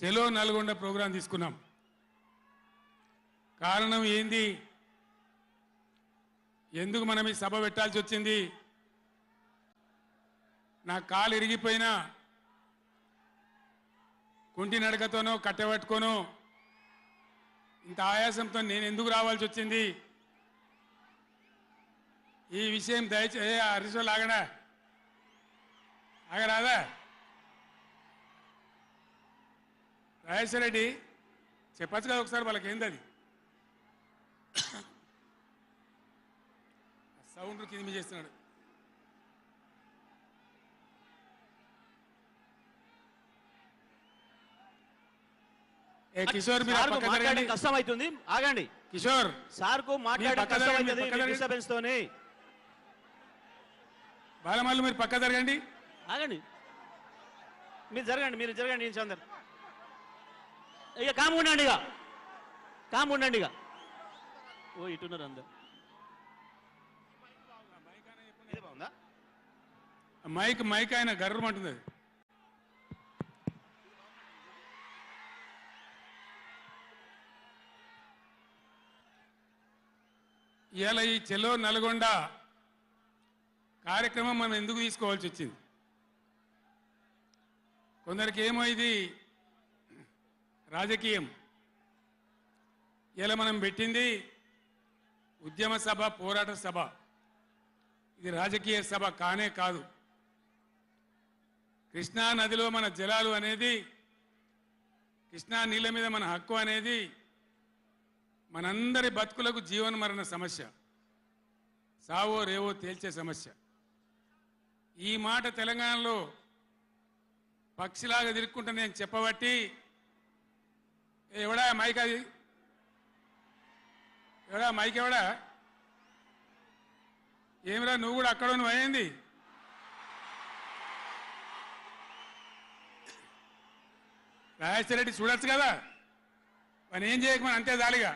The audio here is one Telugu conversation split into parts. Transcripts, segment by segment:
చెలో నల్గొండ ప్రోగ్రాం తీసుకున్నాం. కారణం ఏంది, ఎందుకు మనం ఈ సభ పెట్టాల్సి వచ్చింది? నా కాలు ఇరిగిపోయినా కుంటి నడకతోనో కట్టెబట్టుకోనో ఇంత ఆయాసంతో నేను ఎందుకు రావాల్సి వచ్చింది? ఈ విషయం దయచేసి హరీశ్వర్ ఆగడా, ఆగరాదా? రాజేశ్వర రెడ్డి చెప్పచ్చు కదా ఒకసారి, వాళ్ళకి ఏంది అది సౌండ్ కింద చేస్తున్నాడు. కిషోర్ మీరు కష్టం అవుతుంది, ఆగండి. కిషోర్ సార్ కు మాట్లాడడం కష్టం అవుతుంది డిస్టర్బెన్స్ తోని. బాలమల్లు మీరు పక్క జరగండి, ఆగండి. మీరు జరగండి అందరు ఇక కాము ఉండండి ఇక ఓ ఇటున్నారు అందరు. బాగుందా మైక్ ఆయన గర్రమంటుంది. ఇవాళ ఈ చెలో నల్గొండ కార్యక్రమం మనం ఎందుకు తీసుకోవాల్సి వచ్చింది? కొందరికి ఏమో ఇది రాజకీయం. ఇలా మనం పెట్టింది ఉద్యమ సభ, పోరాట సభ. ఇది రాజకీయ సభ కానే కాదు. కృష్ణా నదిలో మన జలాలు అనేది, కృష్ణా నీళ్ళ మీద మన హక్కు అనేది మనందరి బతుకులకు జీవన మరణ సమస్య, సావో రేవో తేల్చే సమస్య. ఈ మాట తెలంగాణలో పక్షిలాగా తిరుక్కుంటా నేను చెప్పబట్టి, ఎవడా మైక్, అది ఎవడా మైక్, ఎవడా ఏమిరా నువ్వు కూడా అక్కడ నువ్వు అయింది? రాజేశ్వర రెడ్డి చూడొచ్చు కదా, మనం ఏం చేయకమని అంతే జాలిగా.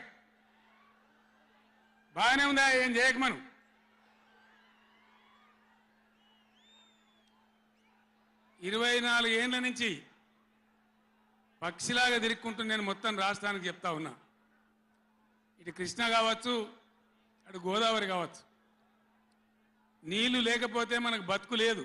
బాగానే ఉందా, ఏం చేయకమను. ఇరవై 24 ఏళ్ల నుంచి పక్షిలాగా తిరుక్కుంటూ నేను మొత్తం రాష్ట్రానికి చెప్తా ఉన్నా. ఇటు కృష్ణ కావచ్చు, అటు గోదావరి కావచ్చు, నీళ్లు లేకపోతే మనకు బతుకు లేదు.